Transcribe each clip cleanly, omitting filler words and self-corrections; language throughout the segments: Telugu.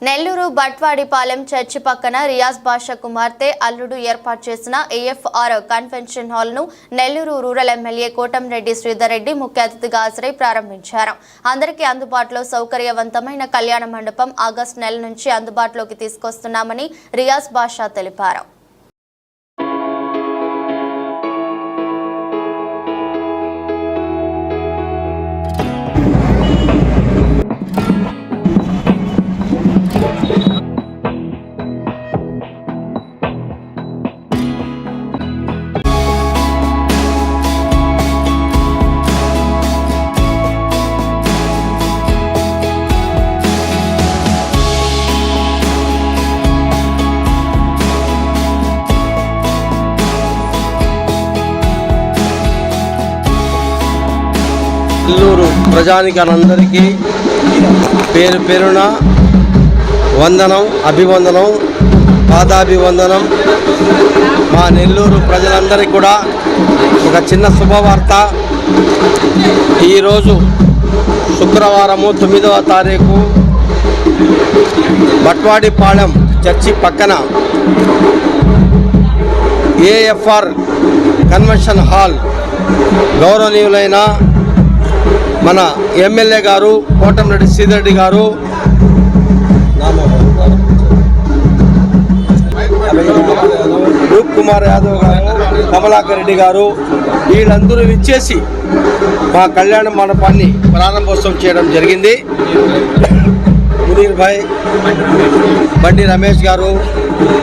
నెల్లూరు బట్వాడిపాలెం చర్చి పక్కన రియాజ్ బాషా కుమార్తె అల్లుడు ఏర్పాటు చేసిన ఏఎఫ్ఆర్ కన్వెన్షన్ హాల్ ను నెల్లూరు రూరల్ ఎమ్మెల్యే కోటంరెడ్డి శ్రీధర్ రెడ్డి ముఖ్య అతిథిగా హాజరై ప్రారంభించారు. అందరికీ అందుబాటులో సౌకర్యవంతమైన కళ్యాణ మండపం ఆగస్టు నెల నుంచి అందుబాటులోకి తీసుకొస్తున్నామని రియాజ్ బాషా తెలిపారు. నెల్లూరు ప్రజానికానందరికీ పేరు పేరున వందనం, అభివందనం, పాదాభివందనం. మా నెల్లూరు ప్రజలందరికీ కూడా ఒక చిన్న శుభవార్త. ఈరోజు శుక్రవారము 9వ తారీఖు బట్వాడిపాలెం చర్చి పక్కన ఏఎఫ్ఆర్ కన్వెన్షన్ హాల్ గౌరవనీయులైన మన ఎమ్మెల్యే గారు కోటంరెడ్డి శ్రీధర్ రెడ్డి గారు, రూప్ కుమార్ యాదవ్ గారు, కమలాకర్ రెడ్డి గారు వీళ్ళందరూ ఇచ్చేసి మా కళ్యాణ మండపాన్ని ప్రారంభోత్సవం చేయడం జరిగింది. మునీర్ భాయ్, బండి రమేష్ గారు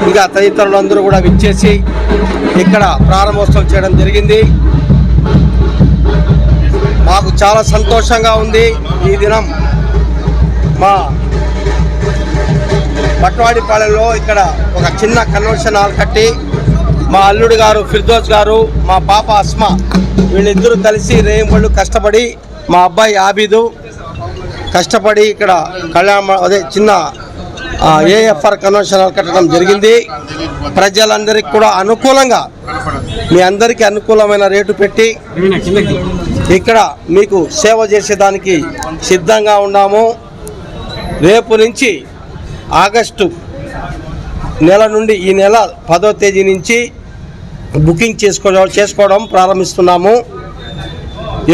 ఇంకా తదితరులందరూ కూడా విచ్చేసి ఇక్కడ ప్రారంభోత్సవం చేయడం జరిగింది. మాకు చాలా సంతోషంగా ఉంది. ఈ దినం మా బట్వాడిపాలెంలో ఇక్కడ ఒక చిన్న కన్వెన్షన్ హాల్ కట్టి మా అల్లుడు గారు ఫిర్దోస్ గారు, మా పాప అస్మా వీళ్ళిద్దరూ కలిసి రేయింబళ్ళు కష్టపడి, మా అబ్బాయి ఆబీదు కష్టపడి ఇక్కడ చిన్న ఏఎఫ్ఆర్ కన్వెన్షన్ హాల్ కట్టడం జరిగింది. ప్రజలందరికీ కూడా అనుకూలంగా, మీ అందరికీ అనుకూలమైన రేటు పెట్టి ఇక్కడ మీకు సేవ చేసేదానికి సిద్ధంగా ఉన్నాము. రేపు నుంచి ఆగస్టు నెల నుండి ఈ నెల 10వ తేదీ నుంచి బుకింగ్ చేసుకోవడం ప్రారంభిస్తున్నాము.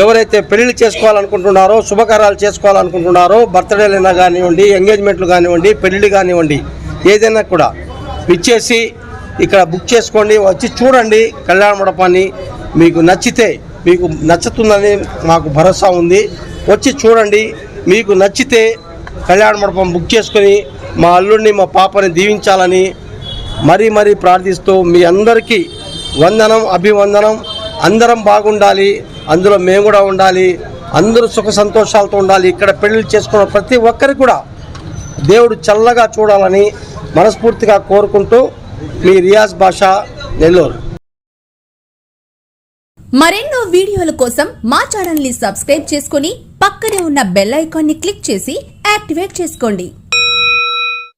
ఎవరైతే పెళ్లిళ్ళు చేసుకోవాలనుకుంటున్నారో, శుభకార్యాలు చేసుకోవాలనుకుంటున్నారో, బర్త్డేలైనా కానివ్వండి, ఎంగేజ్మెంట్లు కానివ్వండి, పెళ్లిళ్ళు కానివ్వండి, ఏదైనా కూడా ఇచ్చేసి ఇక్కడ బుక్ చేసుకోండి. వచ్చి చూడండి కళ్యాణ మండపాన్ని. మీకు నచ్చితే, మీకు నచ్చుతుందని మాకు భరోసా ఉంది. వచ్చి చూడండి, మీకు నచ్చితే కళ్యాణ మండపం బుక్ చేసుకొని మా అల్లుడిని, మా పాపని దీవించాలని మరీ ప్రార్థిస్తూ మీ అందరికీ వందనం, అభివందనం. అందరం బాగుండాలి, అందులో మేము కూడా ఉండాలి, అందరూ సుఖ సంతోషాలతో ఉండాలి. ఇక్కడ పెళ్లిళ్ళు చేసుకున్న ప్రతి ఒక్కరికి కూడా దేవుడు చల్లగా చూడాలని మనస్ఫూర్తిగా కోరుకుంటూ మీ రియాజ్ బాషా, నెల్లూరు. మరెన్నో వీడియోల కోసం మా ఛానల్ ని సబ్స్క్రైబ్ చేసుకుని పక్కనే ఉన్న బెల్ ఐకాన్ ని క్లిక్ చేసి యాక్టివేట్ చేసుకోండి.